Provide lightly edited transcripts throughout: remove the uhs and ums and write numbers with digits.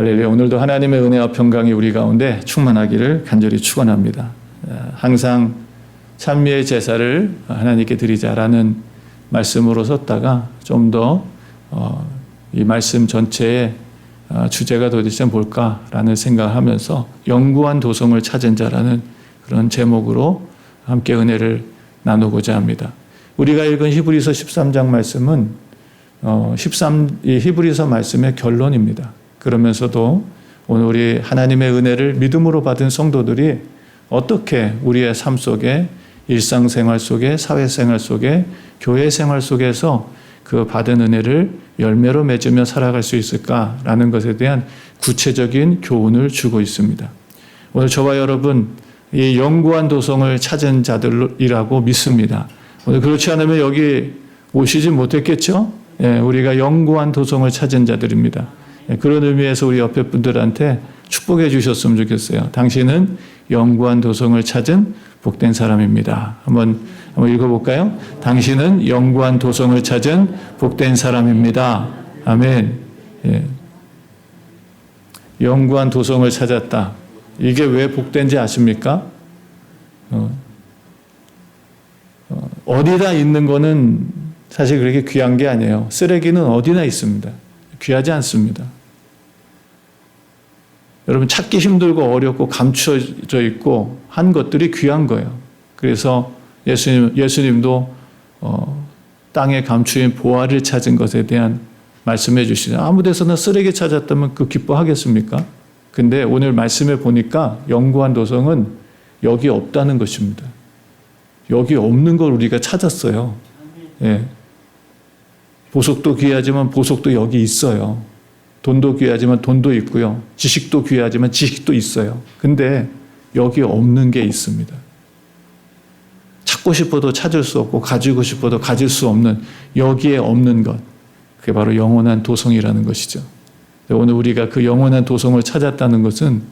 할렐루야. 오늘도 하나님의 은혜와 평강이 우리 가운데 충만하기를 간절히 축원합니다. 항상 찬미의 제사를 하나님께 드리자라는 말씀으로 섰다가 좀 더 이 말씀 전체의 주제가 도대체 뭘까라는 생각을 하면서 영구한 도성을 찾은 자라는 그런 제목으로 함께 은혜를 나누고자 합니다. 우리가 읽은 히브리서 13장 말씀은 이 히브리서 말씀의 결론입니다. 그러면서도 오늘 우리 하나님의 은혜를 믿음으로 받은 성도들이 어떻게 우리의 삶 속에 일상생활 속에 사회생활 속에 교회생활 속에서 그 받은 은혜를 열매로 맺으며 살아갈 수 있을까라는 것에 대한 구체적인 교훈을 주고 있습니다. 오늘 저와 여러분 이 영구한 도성을 찾은 자들이라고 믿습니다. 오늘 그렇지 않으면 여기 오시지 못했겠죠? 우리가 영구한 도성을 찾은 자들입니다. 그런 의미에서 우리 옆에 분들한테 축복해 주셨으면 좋겠어요. 당신은 영구한 도성을 찾은 복된 사람입니다. 한번 읽어볼까요? 당신은 영구한 도성을 찾은 복된 사람입니다. 아멘. 영구한 도성을 찾았다. 이게 왜 복된지 아십니까? 어디다 있는 거는 사실 그렇게 귀한 게 아니에요. 쓰레기는 어디나 있습니다. 귀하지 않습니다. 여러분 찾기 힘들고 어렵고 감춰져 있고 한 것들이 귀한 거예요. 그래서 예수님도 땅에 감추인 보화를 찾은 것에 대한 말씀해 주시죠. 아무 데서나 쓰레기 찾았다면 그 기뻐하겠습니까? 근데 오늘 말씀에 보니까 영구한 도성은 여기 없다는 것입니다. 여기 없는 걸 우리가 찾았어요. 보석도 귀하지만 보석도 여기 있어요. 돈도 귀하지만 돈도 있고요. 지식도 귀하지만 지식도 있어요. 근데 여기 없는 게 있습니다. 찾고 싶어도 찾을 수 없고 가지고 싶어도 가질 수 없는 여기에 없는 것. 그게 바로 영원한 도성이라는 것이죠. 오늘 우리가 그 영원한 도성을 찾았다는 것은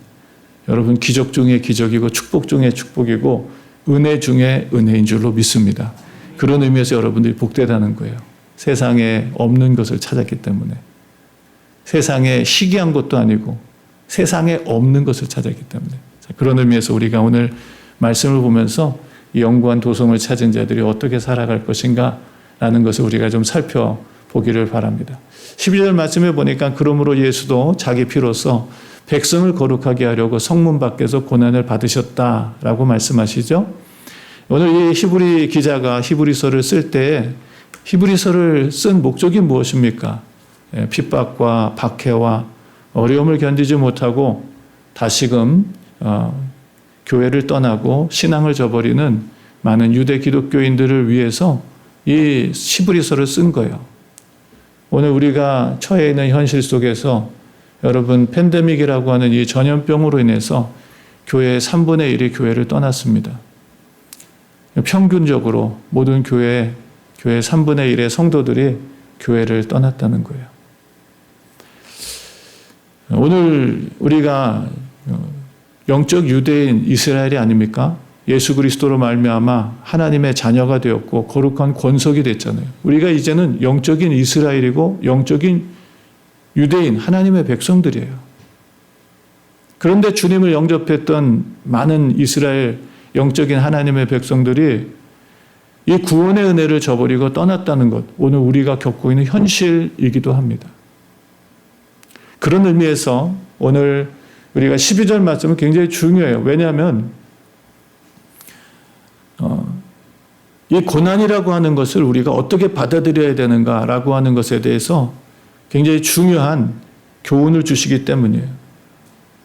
여러분 기적 중에 기적이고 축복 중에 축복이고 은혜 중에 은혜인 줄로 믿습니다. 그런 의미에서 여러분들이 복되다는 거예요. 세상에 없는 것을 찾았기 때문에. 세상에 희귀한 것도 아니고 세상에 없는 것을 찾았기 때문에. 그런 의미에서 우리가 오늘 말씀을 보면서 이 영구한 도성을 찾은 자들이 어떻게 살아갈 것인가 라는 것을 우리가 좀 살펴보기를 바랍니다. 12절 말씀에 보니까 그러므로 예수도 자기 피로써 백성을 거룩하게 하려고 성문 밖에서 고난을 받으셨다라고 말씀하시죠. 오늘 이 히브리 기자가 히브리서를 쓸 때 히브리서를 쓴 목적이 무엇입니까? 핍박과 박해와 어려움을 견디지 못하고 다시금 교회를 떠나고 신앙을 저버리는 많은 유대 기독교인들을 위해서 이 히브리서를 쓴 거예요. 오늘 우리가 처해 있는 현실 속에서 여러분 팬데믹이라고 하는 이 전염병으로 인해서 교회의 3분의 1이 교회를 떠났습니다. 평균적으로 모든 교회의 3분의 1의 성도들이 교회를 떠났다는 거예요. 오늘 우리가 영적 유대인 이스라엘이 아닙니까? 예수 그리스도로 말미암아 하나님의 자녀가 되었고 거룩한 권속이 됐잖아요. 우리가 이제는 영적인 이스라엘이고 영적인 유대인 하나님의 백성들이에요. 그런데 주님을 영접했던 많은 이스라엘 영적인 하나님의 백성들이 이 구원의 은혜를 저버리고 떠났다는 것, 오늘 우리가 겪고 있는 현실이기도 합니다. 그런 의미에서 오늘 우리가 12절 말씀은 굉장히 중요해요. 왜냐하면 이 고난이라고 하는 것을 우리가 어떻게 받아들여야 되는가라고 하는 것에 대해서 굉장히 중요한 교훈을 주시기 때문이에요.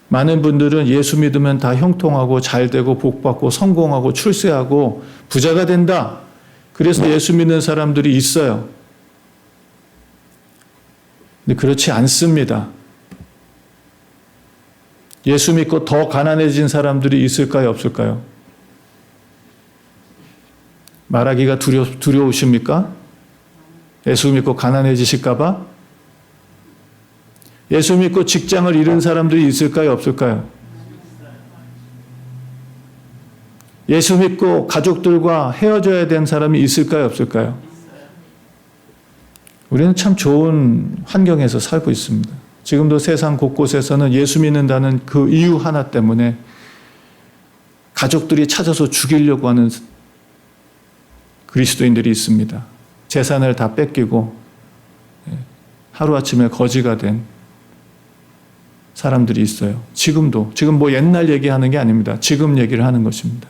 많은 분들은 예수 믿으면 다 형통하고 잘되고 복받고 성공하고 출세하고 부자가 된다. 그래서 예수 믿는 사람들이 있어요. 근데 그렇지 않습니다. 예수 믿고 더 가난해진 사람들이 있을까요? 없을까요? 말하기가 두려우십니까? 예수 믿고 가난해지실까 봐? 예수 믿고 직장을 잃은 사람들이 있을까요? 없을까요? 예수 믿고 가족들과 헤어져야 된 사람이 있을까요? 없을까요? 우리는 참 좋은 환경에서 살고 있습니다. 지금도 세상 곳곳에서는 예수 믿는다는 그 이유 하나 때문에 가족들이 찾아서 죽이려고 하는 그리스도인들이 있습니다. 재산을 다 뺏기고 하루아침에 거지가 된 사람들이 있어요. 지금도. 지금 뭐 옛날 얘기하는 게 아닙니다. 지금 얘기를 하는 것입니다.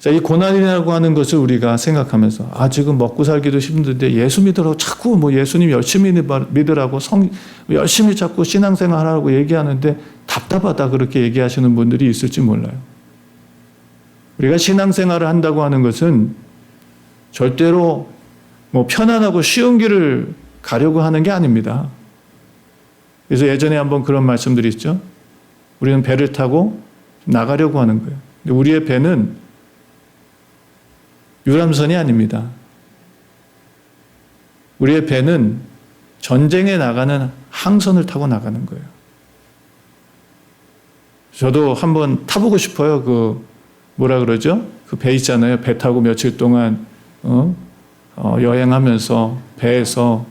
자, 이 고난이라고 하는 것을 우리가 생각하면서 지금 먹고 살기도 힘든데 예수 믿으라고 자꾸 뭐 예수님 열심히 믿으라고 열심히 자꾸 신앙생활 하라고 얘기하는데 답답하다 그렇게 얘기하시는 분들이 있을지 몰라요. 우리가 신앙생활을 한다고 하는 것은 절대로 뭐 편안하고 쉬운 길을 가려고 하는 게 아닙니다. 그래서 예전에 한번 그런 말씀드렸죠. 우리는 배를 타고 나가려고 하는 거예요. 근데 우리의 배는 유람선이 아닙니다. 우리의 배는 전쟁에 나가는 항선을 타고 나가는 거예요. 저도 한번 타보고 싶어요. 그 뭐라 그러죠? 그 배 있잖아요. 배 타고 며칠 동안 여행하면서 배에서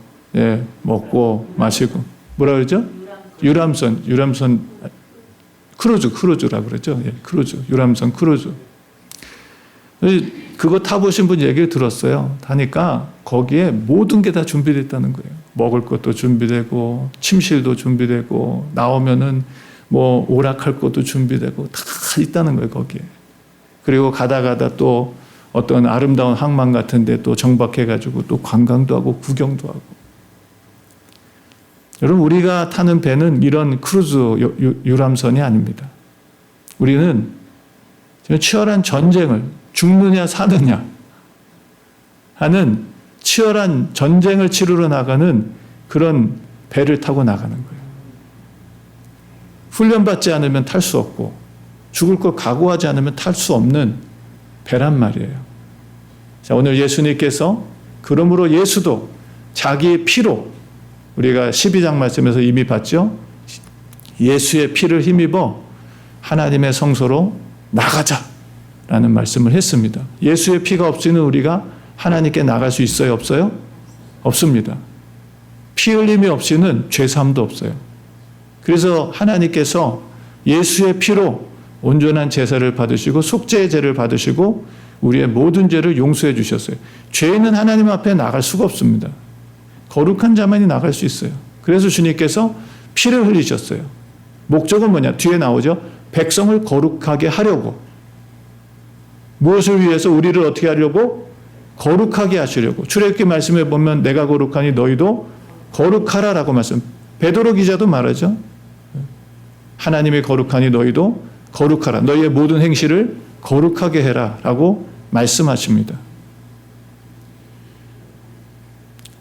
먹고 마시고 뭐라 그러죠? 유람선 크루즈라 그러죠. 크루즈, 유람선 크루즈. 그거 타보신 분 얘기를 들었어요. 타니까 거기에 모든 게 다 준비됐다는 거예요. 먹을 것도 준비되고 침실도 준비되고 나오면은 뭐 오락할 것도 준비되고 다 있다는 거예요. 거기에. 그리고 가다 또 어떤 아름다운 항만 같은 데 또 정박해가지고 또 관광도 하고 구경도 하고. 여러분 우리가 타는 배는 이런 크루즈 유람선이 아닙니다. 우리는 치열한 전쟁을 죽느냐 사느냐 하는 치열한 전쟁을 치르러 나가는 그런 배를 타고 나가는 거예요. 훈련받지 않으면 탈 수 없고 죽을 걸 각오하지 않으면 탈 수 없는 배란 말이에요. 자, 오늘 예수님께서 그러므로 예수도 자기의 피로 우리가 12장 말씀에서 이미 봤죠. 예수의 피를 힘입어 하나님의 성소로 나가자라는 말씀을 했습니다. 예수의 피가 없이는 우리가 하나님께 나갈 수 있어요? 없어요? 없습니다. 피 흘림이 없이는 죄사함도 없어요. 그래서 하나님께서 예수의 피로 온전한 제사를 받으시고 속죄의 제를 받으시고 우리의 모든 죄를 용서해 주셨어요. 죄인은 하나님 앞에 나갈 수가 없습니다. 거룩한 자만이 나갈 수 있어요. 그래서 주님께서 피를 흘리셨어요. 목적은 뭐냐? 뒤에 나오죠. 백성을 거룩하게 하려고. 무엇을 위해서? 우리를 어떻게 하려고? 거룩하게 하시려고. 출애굽기 말씀에 보면 내가 거룩하니 너희도 거룩하라라고 말씀. 베드로 기자도 말하죠. 하나님이 거룩하니 너희도 거룩하라. 너희의 모든 행실을 거룩하게 해라 라고 말씀하십니다.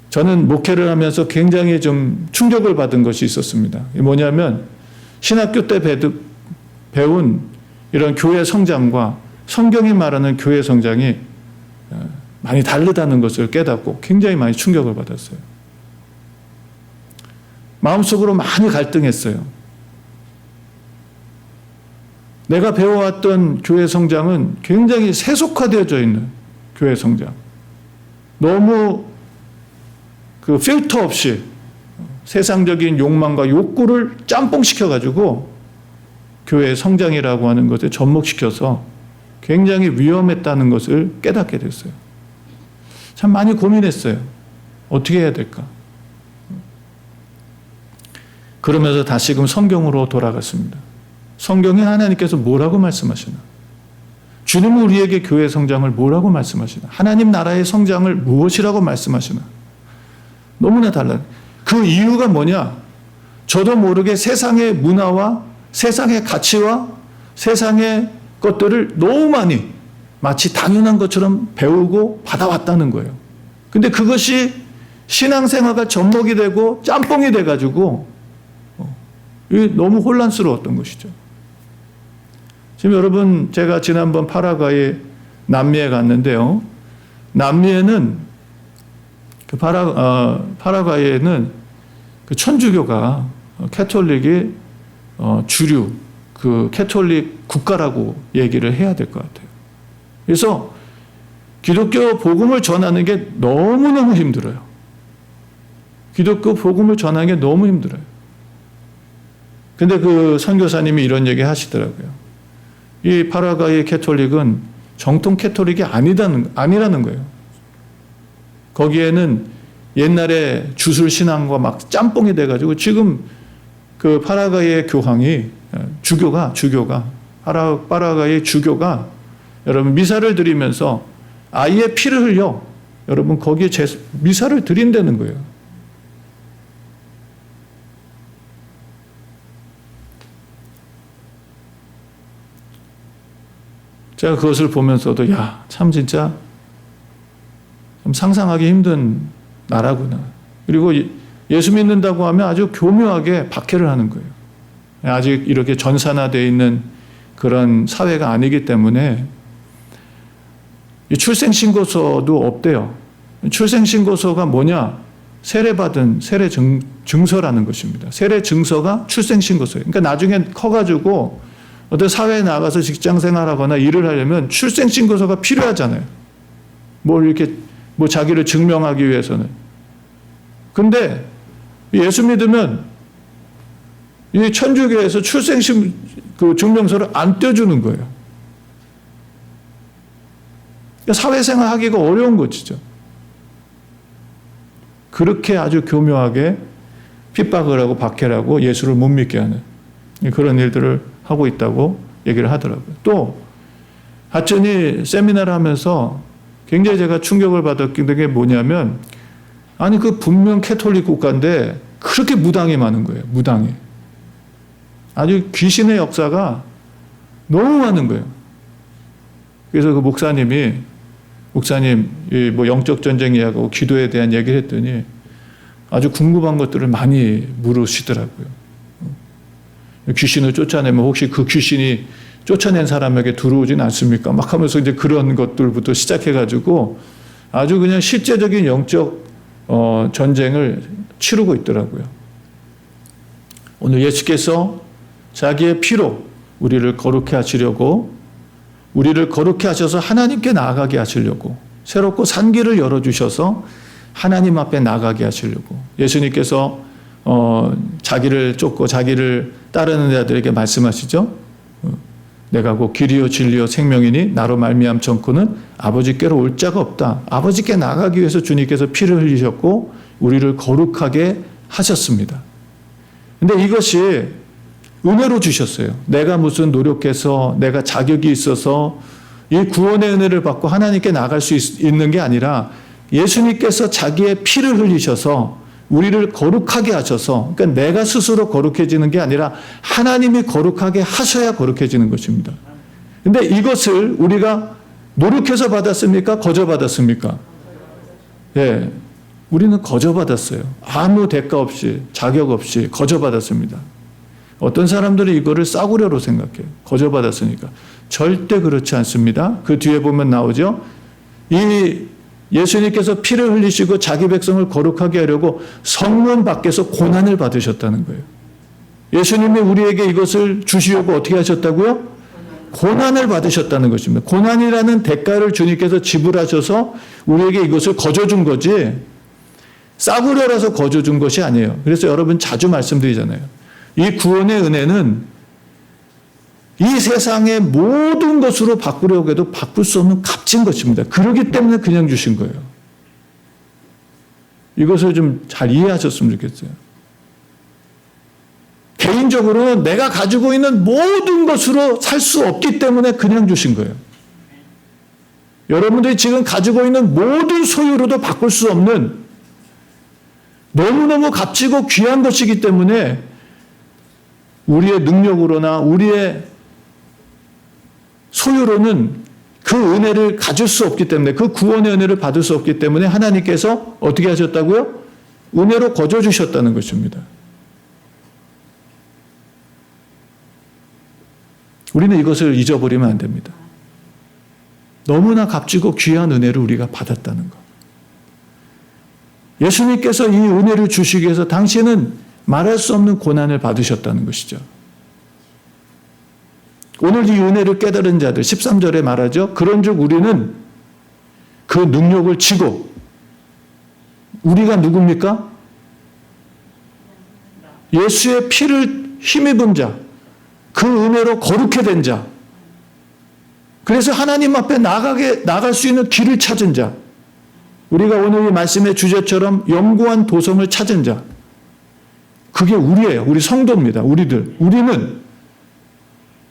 저는 목회를 하면서 굉장히 좀 충격을 받은 것이 있었습니다. 뭐냐면 신학교 때 배운 이런 교회 성장과 성경이 말하는 교회 성장이 많이 다르다는 것을 깨닫고 굉장히 많이 충격을 받았어요. 마음속으로 많이 갈등했어요. 내가 배워왔던 교회 성장은 굉장히 세속화되어져 있는 교회 성장. 너무 그 필터 없이 세상적인 욕망과 욕구를 짬뽕시켜가지고 교회 성장이라고 하는 것에 접목시켜서 굉장히 위험했다는 것을 깨닫게 됐어요. 참 많이 고민했어요. 어떻게 해야 될까? 그러면서 다시금 성경으로 돌아갔습니다. 성경에 하나님께서 뭐라고 말씀하시나? 주님은 우리에게 교회 성장을 뭐라고 말씀하시나? 하나님 나라의 성장을 무엇이라고 말씀하시나? 너무나 달라요. 그 이유가 뭐냐? 저도 모르게 세상의 문화와 세상의 가치와 세상의 것들을 너무 많이 마치 당연한 것처럼 배우고 받아왔다는 거예요. 근데 그것이 신앙생활과 접목이 되고 짬뽕이 돼가지고 너무 혼란스러웠던 것이죠. 지금 여러분 제가 지난번 파라과이 남미에 갔는데요. 남미에는 그 파라과이에는 그 천주교가 캐톨릭이 주류 그 캐톨릭 국가라고 얘기를 해야 될 것 같아요. 그래서 기독교 복음을 전하는 게 너무너무 힘들어요. 기독교 복음을 전하는 게 너무 힘들어요. 근데 그 선교사님이 이런 얘기 하시더라고요. 이 파라과이 캐톨릭은 정통 캐톨릭이 아니라는 거예요. 거기에는 옛날에 주술 신앙과 막 짬뽕이 돼가지고 지금 그 파라과이의 교황이 주교가 파라과이의 주교가 여러분 미사를 드리면서 아이의 피를 흘려 여러분 거기에 미사를 드린다는 거예요. 제가 그것을 보면서도 참 진짜 좀 상상하기 힘든 나라구나. 그리고 예수 믿는다고 하면 아주 교묘하게 박해를 하는 거예요. 아직 이렇게 전산화되어 있는 그런 사회가 아니기 때문에 출생신고서도 없대요. 출생신고서가 뭐냐? 세례받은 세례 증서라는 것입니다. 세례 증서가 출생신고서예요. 그러니까 나중에 커가지고 어떤 사회에 나가서 직장 생활하거나 일을 하려면 출생신고서가 필요하잖아요. 이렇게 자기를 증명하기 위해서는. 근데 예수 믿으면 이 천주교에서 그 증명서를 안 떼어주는 거예요. 그러니까 사회생활 하기가 어려운 것이죠. 그렇게 아주 교묘하게 핍박을 하고 박해를 하고 예수를 못 믿게 하는 그런 일들을 하고 있다고 얘기를 하더라고요. 또 하천이 세미나를 하면서 굉장히 제가 충격을 받았던 게 뭐냐면 아니 그 분명 캐톨릭 국가인데 그렇게 무당이 많은 거예요. 무당이. 아주 귀신의 역사가 너무 많은 거예요. 그래서 그 목사님 영적 전쟁 이야기하고 기도에 대한 얘기를 했더니 아주 궁금한 것들을 많이 물으시더라고요. 귀신을 쫓아내면 혹시 그 귀신이 쫓아낸 사람에게 들어오진 않습니까? 막 하면서 이제 그런 것들부터 시작해가지고 아주 그냥 실제적인 영적 전쟁을 치르고 있더라고요. 오늘 예수께서 자기의 피로 우리를 거룩해 하시려고 우리를 거룩해 하셔서 하나님께 나아가게 하시려고 새롭고 산 길을 열어주셔서 하나님 앞에 나아가게 하시려고 예수님께서 자기를 쫓고 자기를 따르는 자들에게 말씀하시죠. 내가 곧 길이요 진리요 생명이니 나로 말미암청코는 아버지께로 올 자가 없다. 아버지께 나가기 위해서 주님께서 피를 흘리셨고 우리를 거룩하게 하셨습니다. 근데 이것이 은혜로 주셨어요. 내가 무슨 노력해서 내가 자격이 있어서 이 구원의 은혜를 받고 하나님께 나갈 수 있는 게 아니라 예수님께서 자기의 피를 흘리셔서 우리를 거룩하게 하셔서 그러니까 내가 스스로 거룩해지는 게 아니라 하나님이 거룩하게 하셔야 거룩해지는 것입니다. 근데 이것을 우리가 노력해서 받았습니까? 거저 받았습니까? 예, 우리는 거저 받았어요. 아무 대가 없이 자격 없이 거저 받았습니다. 어떤 사람들이 이거를 싸구려로 생각해요. 거저 받았으니까. 절대 그렇지 않습니다. 그 뒤에 보면 나오죠. 이 예수님께서 피를 흘리시고 자기 백성을 거룩하게 하려고 성문 밖에서 고난을 받으셨다는 거예요. 예수님이 우리에게 이것을 주시려고 어떻게 하셨다고요? 고난을 받으셨다는 것입니다. 고난이라는 대가를 주님께서 지불하셔서 우리에게 이것을 거저준 거지 싸구려라서 거저준 것이 아니에요. 그래서 여러분 자주 말씀드리잖아요. 이 구원의 은혜는 이 세상의 모든 것으로 바꾸려고 해도 바꿀 수 없는 값진 것입니다. 그렇기 때문에 그냥 주신 거예요. 이것을 좀 잘 이해하셨으면 좋겠어요. 개인적으로 내가 가지고 있는 모든 것으로 살 수 없기 때문에 그냥 주신 거예요. 여러분들이 지금 가지고 있는 모든 소유로도 바꿀 수 없는 너무너무 값지고 귀한 것이기 때문에 우리의 능력으로나 우리의 소유로는 그 은혜를 가질 수 없기 때문에 그 구원의 은혜를 받을 수 없기 때문에 하나님께서 어떻게 하셨다고요? 은혜로 거저 주셨다는 것입니다. 우리는 이것을 잊어버리면 안 됩니다. 너무나 값지고 귀한 은혜를 우리가 받았다는 것. 예수님께서 이 은혜를 주시기 위해서 당신은 말할 수 없는 고난을 받으셨다는 것이죠. 오늘 이 은혜를 깨달은 자들 13절에 말하죠. 그런즉 우리는 그 능력을 지고 우리가 누굽니까? 예수의 피를 힘입은 자, 그 은혜로 거룩해 된 자, 그래서 하나님 앞에 나갈 수 있는 길을 찾은 자, 우리가 오늘 이 말씀의 주제처럼 영구한 도성을 찾은 자, 그게 우리예요. 우리 성도입니다. 우리는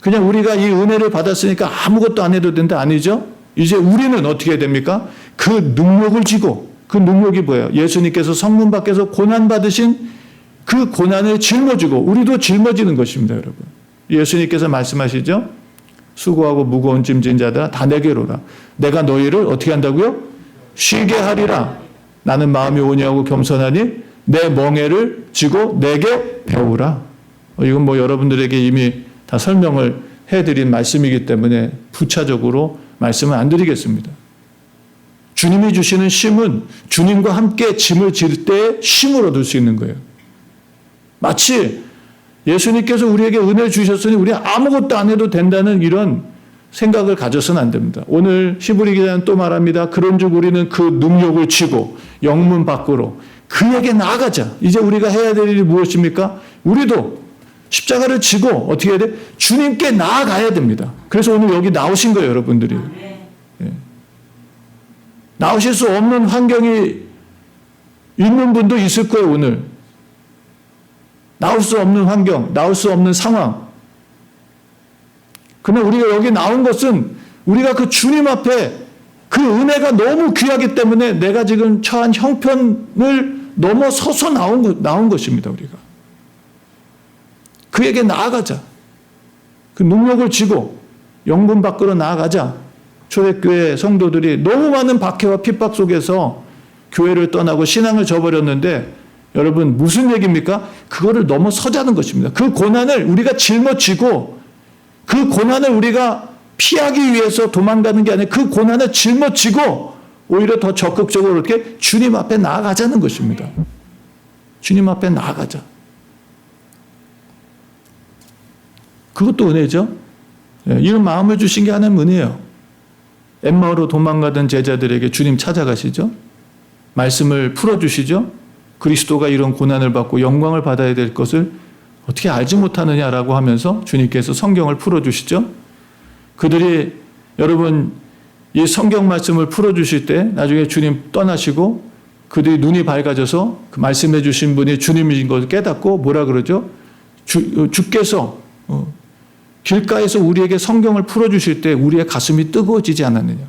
그냥 우리가 이 은혜를 받았으니까 아무것도 안 해도 된다 아니죠? 이제 우리는 어떻게 해야 됩니까? 그 능력을 지고, 그 능력이 뭐예요? 예수님께서 성문 밖에서 고난받으신 그 고난을 짊어지고 우리도 짊어지는 것입니다, 여러분. 예수님께서 말씀하시죠? 수고하고 무거운 짐진 자들아 다 내게로 오라. 내가 너희를 어떻게 한다고요? 쉬게 하리라. 나는 마음이 온유하고 겸손하니 내 멍에를 지고 내게 배우라. 이건 뭐 여러분들에게 이미 다 설명을 해드린 말씀이기 때문에 부차적으로 말씀을 안 드리겠습니다. 주님이 주시는 쉼은 주님과 함께 짐을 질 때 쉼을 얻을 수 있는 거예요. 마치 예수님께서 우리에게 은혜를 주셨으니 우리 아무것도 안 해도 된다는 이런 생각을 가져서는 안 됩니다. 오늘 히브리 기자는 또 말합니다. 그런즉 우리는 그 능력을 쥐고 영문 밖으로 그에게 나아가자. 이제 우리가 해야 될 일이 무엇입니까? 우리도 십자가를 지고 어떻게 해야 돼? 주님께 나아가야 됩니다. 그래서 오늘 여기 나오신 거예요, 여러분들이. 예. 나오실 수 없는 환경이 있는 분도 있을 거예요, 오늘. 나올 수 없는 환경, 나올 수 없는 상황. 그러나 우리가 여기 나온 것은 우리가 그 주님 앞에 그 은혜가 너무 귀하기 때문에 내가 지금 처한 형편을 넘어서서 나온 것입니다, 우리가. 그에게 나아가자. 그 능력을 쥐고 영분 밖으로 나아가자. 초대교회 성도들이 너무 많은 박해와 핍박 속에서 교회를 떠나고 신앙을 저버렸는데 여러분 무슨 얘기입니까? 그거를 넘어서자는 것입니다. 그 고난을 우리가 짊어지고 그 고난을 우리가 피하기 위해서 도망가는 게 아니라 그 고난을 짊어지고 오히려 더 적극적으로 이렇게 주님 앞에 나아가자는 것입니다. 주님 앞에 나아가자. 그것도 은혜죠. 이런 마음을 주신 게 하나님 은혜예요. 엠마오로 도망가던 제자들에게 주님 찾아가시죠. 말씀을 풀어주시죠. 그리스도가 이런 고난을 받고 영광을 받아야 될 것을 어떻게 알지 못하느냐라고 하면서 주님께서 성경을 풀어주시죠. 그들이 여러분 이 성경 말씀을 풀어주실 때 나중에 주님 떠나시고 그들이 눈이 밝아져서 그 말씀해 주신 분이 주님인 것을 깨닫고 뭐라 그러죠? 주께서 길가에서 우리에게 성경을 풀어주실 때 우리의 가슴이 뜨거워지지 않았느냐.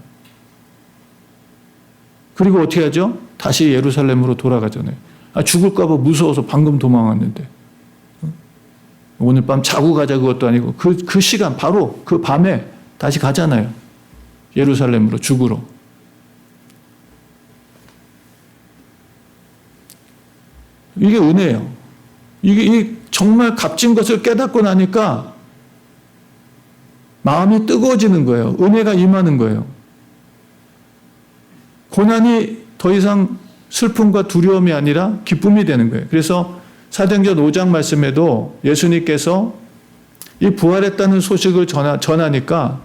그리고 어떻게 하죠? 다시 예루살렘으로 돌아가잖아요. 죽을까 봐 무서워서 방금 도망왔는데 오늘 밤 자고 가자 그것도 아니고 그 시간 바로 그 밤에 다시 가잖아요. 예루살렘으로 죽으러. 이게 은혜예요. 이게 정말 값진 것을 깨닫고 나니까 마음이 뜨거워지는 거예요. 은혜가 임하는 거예요. 고난이 더 이상 슬픔과 두려움이 아니라 기쁨이 되는 거예요. 그래서 사도행전 5장 말씀에도 예수님께서 이 부활했다는 소식을 전하니까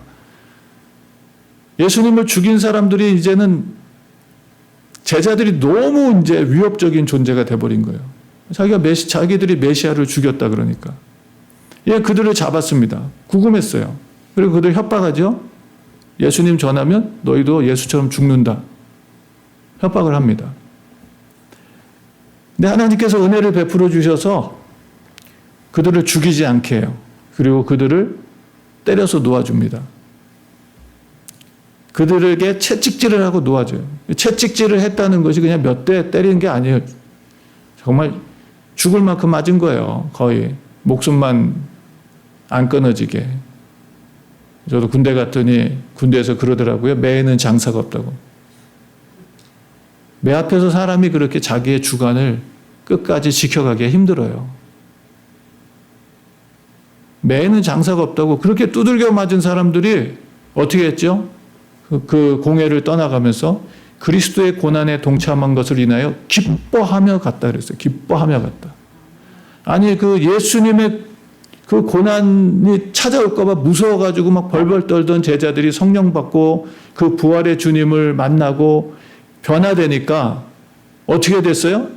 예수님을 죽인 사람들이 이제는 제자들이 너무 이제 위협적인 존재가 돼버린 거예요. 자기들이 메시아를 죽였다 그러니까. 그들을 잡았습니다. 구금했어요. 그리고 그들 협박하죠. 예수님 전하면 너희도 예수처럼 죽는다. 협박을 합니다. 근데 하나님께서 은혜를 베풀어 주셔서 그들을 죽이지 않게 해요. 그리고 그들을 때려서 놓아줍니다. 그들에게 채찍질을 하고 놓아줘요. 채찍질을 했다는 것이 그냥 몇 대 때리는 게 아니에요. 정말 죽을 만큼 맞은 거예요. 거의 목숨만 안 끊어지게. 저도 군대 갔더니 군대에서 그러더라고요. 매에는 장사가 없다고. 매 앞에서 사람이 그렇게 자기의 주관을 끝까지 지켜가기가 힘들어요. 매에는 장사가 없다고 그렇게 두들겨 맞은 사람들이 어떻게 했죠? 그 공회를 떠나가면서 그리스도의 고난에 동참한 것을 인하여 기뻐하며 갔다 그랬어요. 기뻐하며 갔다. 아니 그 예수님의 그 고난이 찾아올까 봐 무서워가지고 막 벌벌 떨던 제자들이 성령 받고 그 부활의 주님을 만나고 변화되니까 어떻게 됐어요?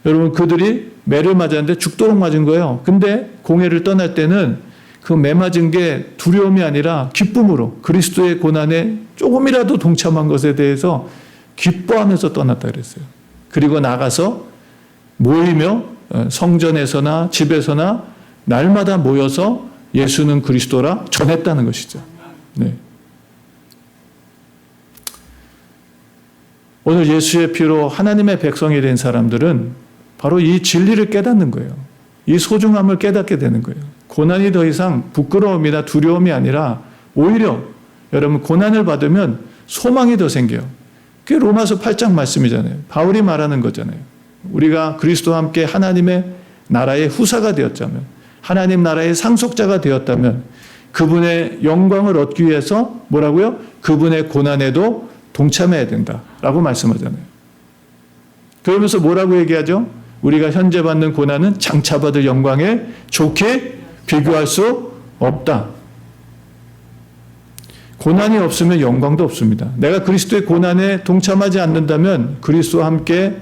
여러분 그들이 매를 맞았는데 죽도록 맞은 거예요. 근데 공회를 떠날 때는 그 매 맞은 게 두려움이 아니라 기쁨으로 그리스도의 고난에 조금이라도 동참한 것에 대해서 기뻐하면서 떠났다 그랬어요. 그리고 나가서 모이며 성전에서나 집에서나 날마다 모여서 예수는 그리스도라 전했다는 것이죠. 네. 오늘 예수의 피로 하나님의 백성이 된 사람들은 바로 이 진리를 깨닫는 거예요. 이 소중함을 깨닫게 되는 거예요. 고난이 더 이상 부끄러움이나 두려움이 아니라 오히려 여러분 고난을 받으면 소망이 더 생겨요. 그게 로마서 8장 말씀이잖아요. 바울이 말하는 거잖아요. 우리가 그리스도와 함께 하나님의 나라의 후사가 되었다면, 하나님 나라의 상속자가 되었다면 그분의 영광을 얻기 위해서 뭐라고요? 그분의 고난에도 동참해야 된다라고 말씀하잖아요. 그러면서 뭐라고 얘기하죠? 우리가 현재 받는 고난은 장차 받을 영광에 좋게 비교할 수 없다. 고난이 없으면 영광도 없습니다. 내가 그리스도의 고난에 동참하지 않는다면 그리스도와 함께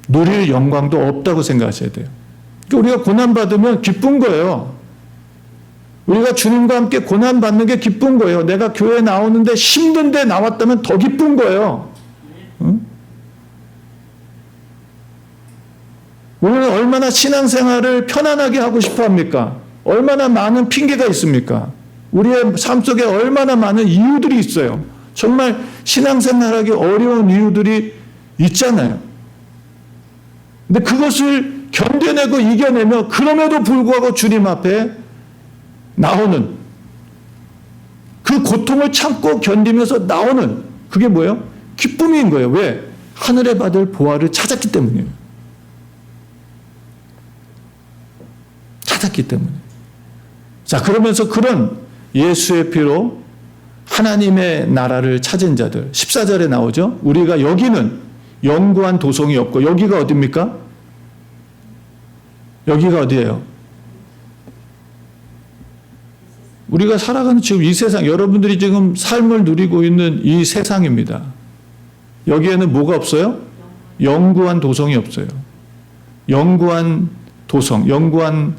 누릴 영광도 없다고 생각하셔야 돼요. 우리가 고난받으면 기쁜 거예요. 우리가 주님과 함께 고난받는 게 기쁜 거예요. 내가 교회 나오는데 힘든데 나왔다면 더 기쁜 거예요. 응? 우리는 얼마나 신앙생활을 편안하게 하고 싶어 합니까? 얼마나 많은 핑계가 있습니까? 우리의 삶 속에 얼마나 많은 이유들이 있어요. 정말 신앙생활하기 어려운 이유들이 있잖아요. 근데 그것을 견뎌내고 이겨내며 그럼에도 불구하고 주님 앞에 나오는 그 고통을 참고 견디면서 나오는 그게 뭐예요? 기쁨인 거예요. 왜? 하늘에 받을 보화를 찾았기 때문이에요. 찾았기 때문에. 자, 그러면서 그런 예수의 피로 하나님의 나라를 찾은 자들 14절에 나오죠. 우리가 여기는 영구한 도성이 없고 여기가 어디입니까? 여기가 어디예요? 우리가 살아가는 지금 이 세상, 여러분들이 지금 삶을 누리고 있는 이 세상입니다. 여기에는 뭐가 없어요? 영구한 도성이 없어요. 영구한 도성, 영구한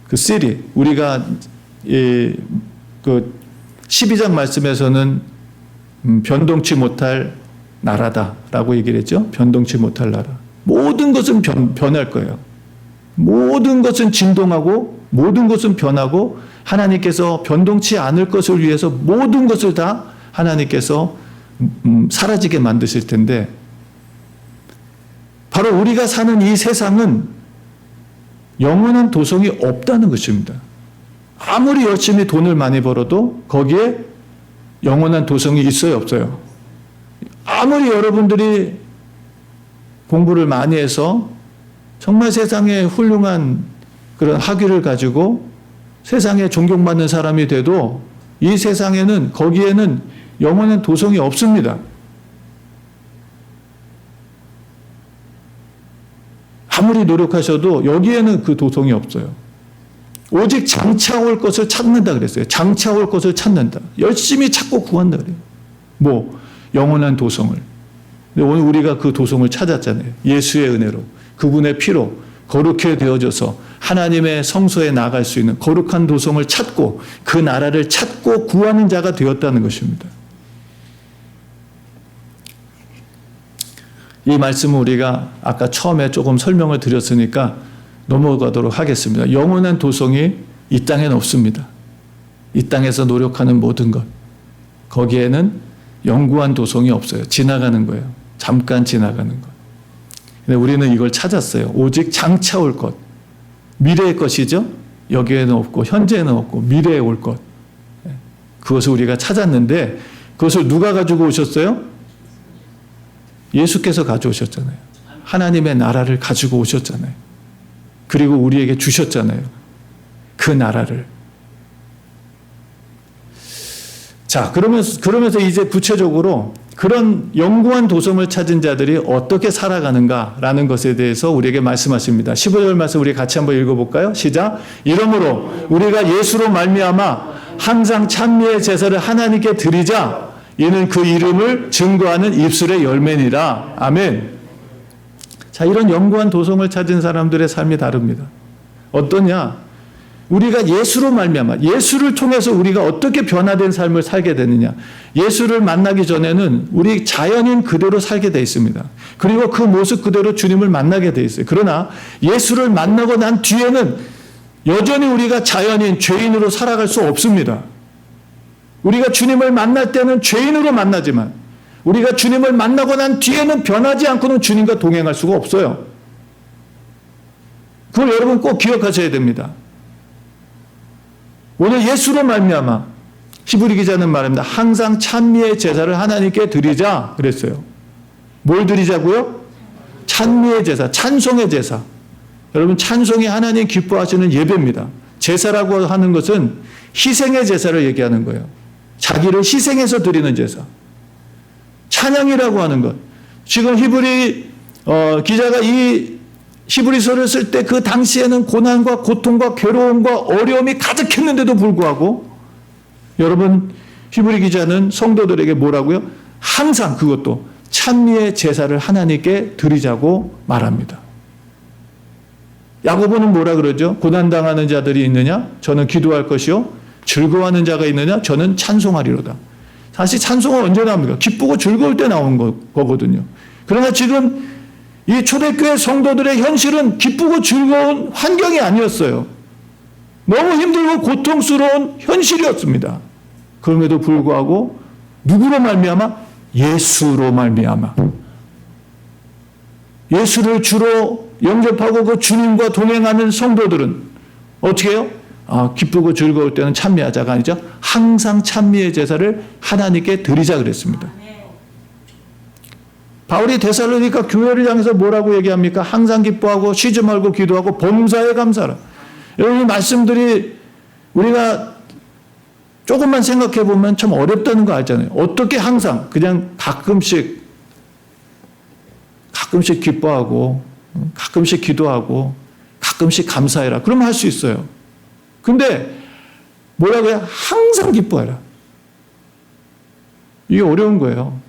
그 city, 우리가 그 12장 말씀에서는 변동치 못할 나라다라고 얘기를 했죠. 변동치 못할 나라. 모든 것은 변할 거예요. 모든 것은 진동하고 모든 것은 변하고 하나님께서 변동치 않을 것을 위해서 모든 것을 다 하나님께서 사라지게 만드실 텐데 바로 우리가 사는 이 세상은 영원한 도성이 없다는 것입니다. 아무리 열심히 돈을 많이 벌어도 거기에 영원한 도성이 있어요, 없어요? 아무리 여러분들이 공부를 많이 해서 정말 세상에 훌륭한 그런 학위를 가지고 세상에 존경받는 사람이 돼도 이 세상에는 거기에는 영원한 도성이 없습니다. 아무리 노력하셔도 여기에는 그 도성이 없어요. 오직 장차 올 것을 찾는다 그랬어요. 장차 올 것을 찾는다. 열심히 찾고 구한다 그래요. 뭐 영원한 도성을. 근데 오늘 우리가 그 도성을 찾았잖아요. 예수의 은혜로 그분의 피로 거룩해 되어져서 하나님의 성소에 나갈 수 있는 거룩한 도성을 찾고 그 나라를 찾고 구하는 자가 되었다는 것입니다. 이 말씀은 우리가 아까 처음에 조금 설명을 드렸으니까 넘어가도록 하겠습니다. 영원한 도성이 이 땅에는 없습니다. 이 땅에서 노력하는 모든 것. 거기에는 영구한 도성이 없어요. 지나가는 거예요. 잠깐 지나가는 것. 근데 우리는 이걸 찾았어요. 오직 장차 올 것. 미래의 것이죠. 여기에는 없고 현재에는 없고 미래에 올 것. 그것을 우리가 찾았는데 그것을 누가 가지고 오셨어요? 예수께서 가져오셨잖아요. 하나님의 나라를 가지고 오셨잖아요. 그리고 우리에게 주셨잖아요. 그 나라를. 자, 그러면서 이제 구체적으로 그런 영구한 도성을 찾은 자들이 어떻게 살아가는가라는 것에 대해서 우리에게 말씀하십니다. 15절 말씀 우리 같이 한번 읽어볼까요? 시작. 이러므로 우리가 예수로 말미암아 항상 찬미의 제사를 하나님께 드리자. 이는 그 이름을 증거하는 입술의 열매니라. 아멘. 자, 이런 영구한 도성을 찾은 사람들의 삶이 다릅니다. 어떠냐? 우리가 예수로 말미암아, 예수를 통해서 우리가 어떻게 변화된 삶을 살게 되느냐. 예수를 만나기 전에는 우리 자연인 그대로 살게 돼 있습니다. 그리고 그 모습 그대로 주님을 만나게 돼 있어요. 그러나 예수를 만나고 난 뒤에는 여전히 우리가 자연인, 죄인으로 살아갈 수 없습니다. 우리가 주님을 만날 때는 죄인으로 만나지만 우리가 주님을 만나고 난 뒤에는 변하지 않고는 주님과 동행할 수가 없어요. 그걸 여러분 꼭 기억하셔야 됩니다. 오늘 예수로 말미암아 히브리 기자는 말합니다. 항상 찬미의 제사를 하나님께 드리자 그랬어요. 뭘 드리자고요? 찬미의 제사, 찬송의 제사. 여러분 찬송이 하나님 기뻐하시는 예배입니다. 제사라고 하는 것은 희생의 제사를 얘기하는 거예요. 자기를 희생해서 드리는 제사. 찬양이라고 하는 것. 지금 히브리 기자가 이 히브리서를 쓸 때 그 당시에는 고난과 고통과 괴로움과 어려움이 가득했는데도 불구하고 여러분 히브리 기자는 성도들에게 뭐라고요? 항상 그것도 찬미의 제사를 하나님께 드리자고 말합니다. 야고보는 뭐라 그러죠? 고난당하는 자들이 있느냐? 저는 기도할 것이요. 즐거워하는 자가 있느냐? 저는 찬송하리로다. 사실 찬송은 언제 나옵니까? 기쁘고 즐거울 때 나온 거거든요. 그러나 지금 이 초대교회 성도들의 현실은 기쁘고 즐거운 환경이 아니었어요. 너무 힘들고 고통스러운 현실이었습니다. 그럼에도 불구하고 누구로 말미암아? 예수로 말미암아. 예수를 주로 영접하고 그 주님과 동행하는 성도들은 어떻게 해요? 기쁘고 즐거울 때는 찬미하자가 아니죠. 항상 찬미의 제사를 하나님께 드리자 그랬습니다. 바울이 데살로니가 교회를 향해서 뭐라고 얘기합니까? 항상 기뻐하고 쉬지 말고 기도하고 범사에 감사하라. 여러분 이 말씀들이 우리가 조금만 생각해 보면 참 어렵다는 거 알잖아요. 어떻게 항상 그냥 가끔씩 기뻐하고 가끔씩 기도하고 가끔씩 감사해라. 그러면 할 수 있어요. 근데 뭐라고 해요? 항상 기뻐해라. 이게 어려운 거예요.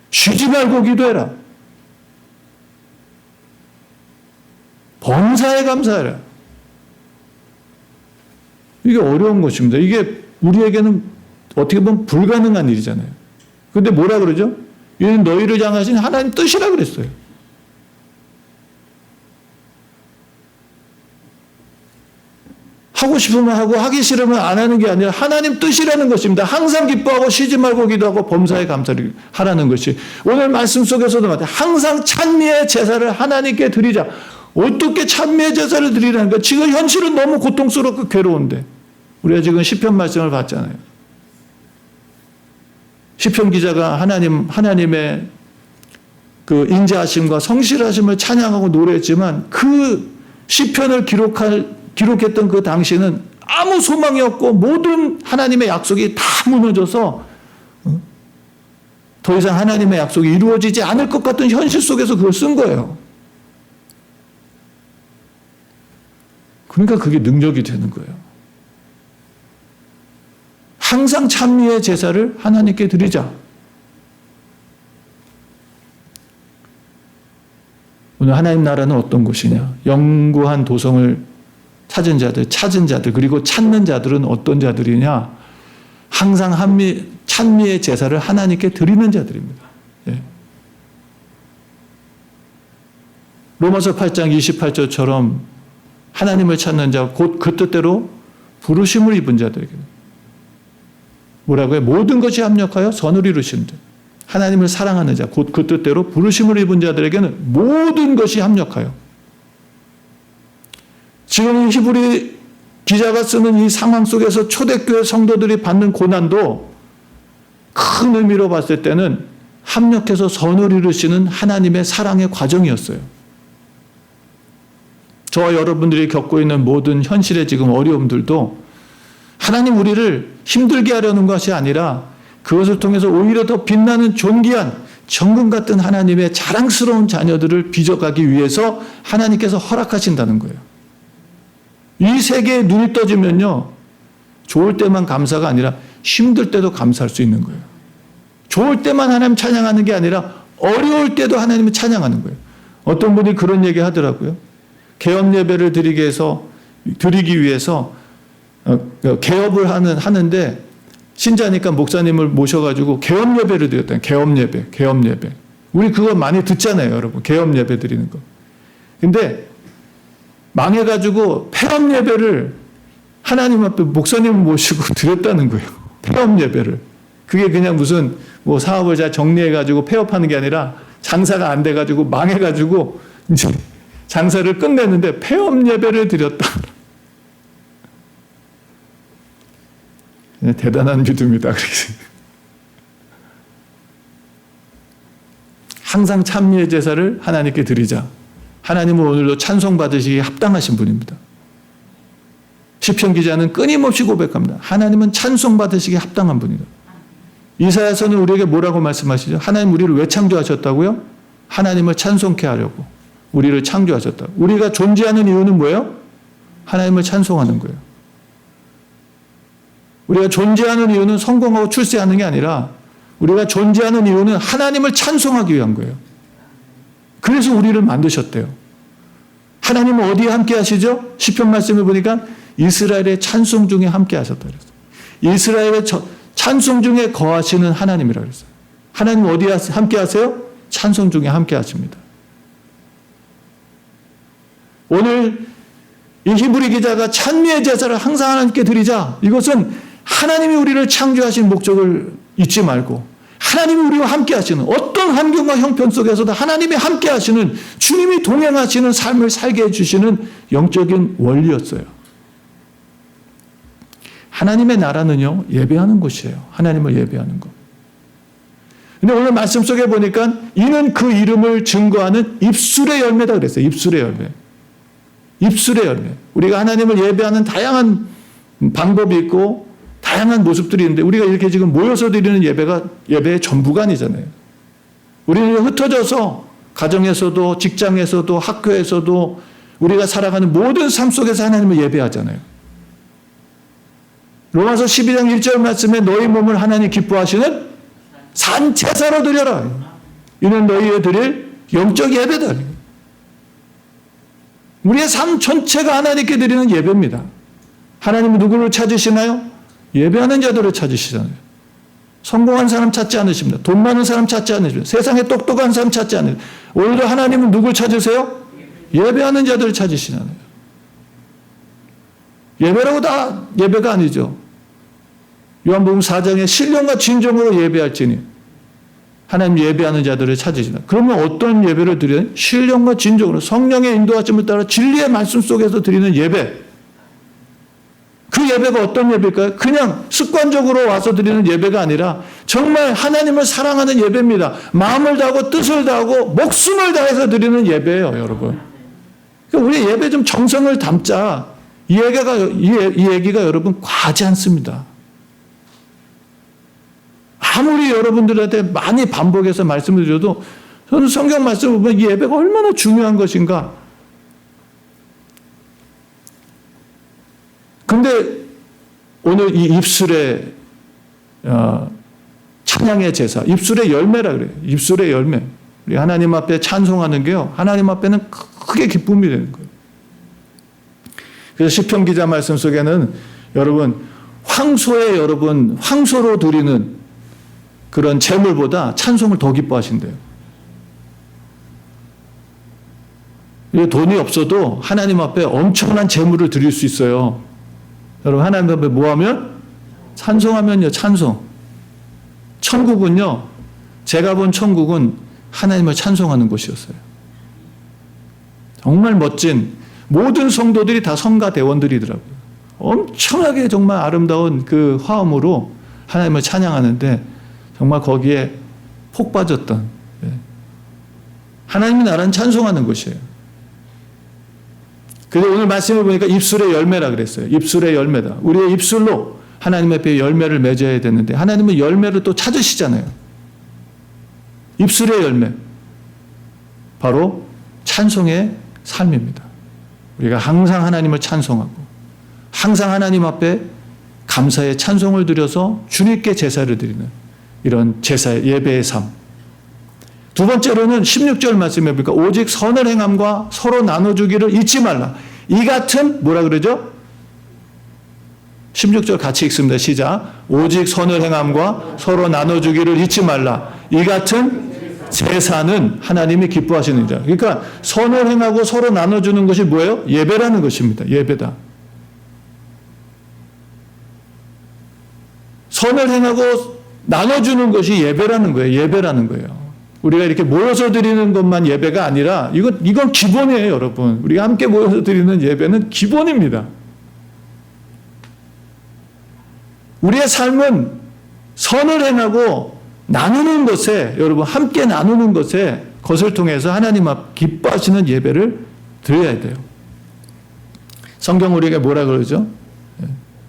쉬지 말고 기도해라. 범사에 감사해라. 이게 어려운 것입니다. 이게 우리에게는 어떻게 보면 불가능한 일이잖아요. 근데 뭐라 그러죠? 이는 너희를 향하신 하나님 뜻이라 그랬어요. 하고 싶으면 하고 하기 싫으면 안 하는 게 아니라 하나님 뜻이라는 것입니다. 항상 기뻐하고 쉬지 말고 기도하고 범사에 감사를 하라는 것이 오늘 말씀 속에서도 말해요. 항상 찬미의 제사를 하나님께 드리자. 어떻게 찬미의 제사를 드리라는 거야? 지금 현실은 너무 고통스럽고 괴로운데 우리가 지금 시편 말씀을 봤잖아요. 시편 기자가 하나님의 그 인자하심과 성실하심을 찬양하고 노래했지만 그 시편을 기록했던 그 당시는 아무 소망이 없고 모든 하나님의 약속이 다 무너져서 더 이상 하나님의 약속이 이루어지지 않을 것 같은 현실 속에서 그걸 쓴 거예요. 그러니까 그게 능력이 되는 거예요. 항상 찬미의 제사를 하나님께 드리자. 오늘 하나님 나라는 어떤 곳이냐? 영구한 도성을 찾은 자들, 그리고 찾는 자들은 어떤 자들이냐? 항상 찬미의 제사를 하나님께 드리는 자들입니다. 예. 로마서 8장 28절처럼 하나님을 찾는 자, 곧 그 뜻대로 부르심을 입은 자들에게 뭐라고요? 모든 것이 합력하여 선을 이루시는 자. 하나님을 사랑하는 자, 곧 그 뜻대로 부르심을 입은 자들에게는 모든 것이 합력하여. 지금 히브리 기자가 쓰는 이 상황 속에서 초대교회 성도들이 받는 고난도 큰 의미로 봤을 때는 합력해서 선을 이루시는 하나님의 사랑의 과정이었어요. 저와 여러분들이 겪고 있는 모든 현실의 지금 어려움들도 하나님 우리를 힘들게 하려는 것이 아니라 그것을 통해서 오히려 더 빛나는 존귀한 정금 같은 하나님의 자랑스러운 자녀들을 빚어가기 위해서 하나님께서 허락하신다는 거예요. 이 세계에 눈이 떠지면요, 좋을 때만 감사가 아니라 힘들 때도 감사할 수 있는 거예요. 좋을 때만 하나님 찬양하는 게 아니라 어려울 때도 하나님을 찬양하는 거예요. 어떤 분이 그런 얘기 하더라고요. 개업 예배를 드리기 위해서 개업을 하는데 신자니까 목사님을 모셔가지고 개업 예배를 드렸다. 개업 예배. 우리 그거 많이 듣잖아요, 여러분. 개업 예배 드리는 거. 근데 망해가지고 폐업 예배를 하나님 앞에 목사님을 모시고 드렸다는 거예요. 폐업 예배를. 그게 그냥 무슨 뭐 사업을 잘 정리해가지고 폐업하는 게 아니라 장사가 안 돼가지고 망해가지고 이제 장사를 끝냈는데 폐업 예배를 드렸다. 대단한 믿음이다. 항상 찬미의 제사를 하나님께 드리자. 하나님은 오늘도 찬송받으시기에 합당하신 분입니다. 시편 기자는 끊임없이 고백합니다. 하나님은 찬송받으시기에 합당한 분이다. 이사야서는 우리에게 뭐라고 말씀하시죠? 하나님 우리를 왜 창조하셨다고요? 하나님을 찬송케 하려고 우리를 창조하셨다. 우리가 존재하는 이유는 뭐예요? 하나님을 찬송하는 거예요. 우리가 존재하는 이유는 성공하고 출세하는 게 아니라 우리가 존재하는 이유는 하나님을 찬송하기 위한 거예요. 그래서 우리를 만드셨대요. 하나님은 어디에 함께 하시죠? 시편 말씀을 보니까 이스라엘의 찬송 중에 함께 하셨다 그랬어요. 이스라엘의 찬송 중에 거하시는 하나님이라고 그랬어요. 하나님 어디에 함께 하세요? 찬송 중에 함께 하십니다. 오늘 이 히브리 기자가 찬미의 제사를 항상 하나님께 드리자. 이것은 하나님이 우리를 창조하신 목적을 잊지 말고 하나님이 우리와 함께 하시는 어떤 환경과 형편 속에서도 하나님이 함께 하시는 주님이 동행하시는 삶을 살게 해주시는 영적인 원리였어요. 하나님의 나라는요, 예배하는 곳이에요. 하나님을 예배하는 것. 근데 오늘 말씀 속에 보니까 이는 그 이름을 증거하는 입술의 열매다 그랬어요. 입술의 열매. 입술의 열매. 우리가 하나님을 예배하는 다양한 방법이 있고 다양한 모습들이 있는데 우리가 이렇게 지금 모여서 드리는 예배가 예배의 전부가 아니잖아요. 우리는 흩어져서 가정에서도 직장에서도 학교에서도 우리가 살아가는 모든 삶 속에서 하나님을 예배하잖아요. 로마서 12장 1절 말씀에 너희 몸을 하나님 기뻐하시는 산제사로 드려라. 이는 너희에 드릴 영적 예배다. 우리의 삶 전체가 하나님께 드리는 예배입니다. 하나님은 누구를 찾으시나요? 예배하는 자들을 찾으시잖아요. 성공한 사람 찾지 않으십니다. 돈 많은 사람 찾지 않으십니다. 세상에 똑똑한 사람 찾지 않으십니다. 오늘도 하나님은 누굴 찾으세요? 예배하는 자들을 찾으시잖아요. 예배라고 다 예배가 아니죠. 요한복음 4장에 신령과 진정으로 예배할지니 하나님 예배하는 자들을 찾으시나. 그러면 어떤 예배를 드려요? 신령과 진정으로 성령의 인도하심을 따라 진리의 말씀 속에서 드리는 예배. 그 예배가 어떤 예배일까요? 그냥 습관적으로 와서 드리는 예배가 아니라 정말 하나님을 사랑하는 예배입니다. 마음을 다하고 뜻을 다하고 목숨을 다해서 드리는 예배예요, 여러분. 그러니까 우리 예배 좀 정성을 담자. 이 얘기가 여러분 과하지 않습니다. 아무리 여러분들한테 많이 반복해서 말씀을 드려도 저는 성경 말씀을 보면 이 예배가 얼마나 중요한 것인가. 근데 오늘 이 입술의 찬양의 제사, 입술의 열매라 그래요. 입술의 열매. 우리 하나님 앞에 찬송하는 게요. 하나님 앞에는 크게 기쁨이 되는 거예요. 그래서 시편 기자 말씀 속에는 여러분 황소로 드리는 그런 제물보다 찬송을 더 기뻐하신대요. 돈이 없어도 하나님 앞에 엄청난 제물을 드릴 수 있어요. 여러분 하나님 앞에 뭐 하면? 찬송하면요. 찬송. 천국은요. 제가 본 천국은 하나님을 찬송하는 곳이었어요. 정말 멋진 모든 성도들이 다 성가 대원들이더라고요. 엄청나게 정말 아름다운 그 화음으로 하나님을 찬양하는데 정말 거기에 폭 빠졌던 하나님의 나라는 찬송하는 곳이에요. 그래서 오늘 말씀을 보니까 입술의 열매라 그랬어요. 입술의 열매다. 우리의 입술로 하나님 앞에 열매를 맺어야 되는데 하나님은 열매를 또 찾으시잖아요. 입술의 열매. 바로 찬송의 삶입니다. 우리가 항상 하나님을 찬송하고 항상 하나님 앞에 감사의 찬송을 드려서 주님께 제사를 드리는 이런 제사의 예배의 삶. 두 번째로는 16절 말씀해 보니까 오직 선을 행함과 서로 나눠주기를 잊지 말라. 이 같은 뭐라 그러죠? 16절 같이 읽습니다. 시작. 오직 선을 행함과 서로 나눠주기를 잊지 말라. 이 같은 제사는 하나님이 기뻐하시느니라. 그러니까 선을 행하고 서로 나눠주는 것이 뭐예요? 예배라는 것입니다. 예배다. 선을 행하고 나눠주는 것이 예배라는 거예요. 예배라는 거예요. 우리가 이렇게 모여서 드리는 것만 예배가 아니라 이건 기본이에요, 여러분. 우리가 함께 모여서 드리는 예배는 기본입니다. 우리의 삶은 선을 행하고 나누는 것에, 여러분 함께 나누는 것을 통해서 하나님 앞 기뻐하시는 예배를 드려야 돼요. 성경 우리에게 뭐라 그러죠?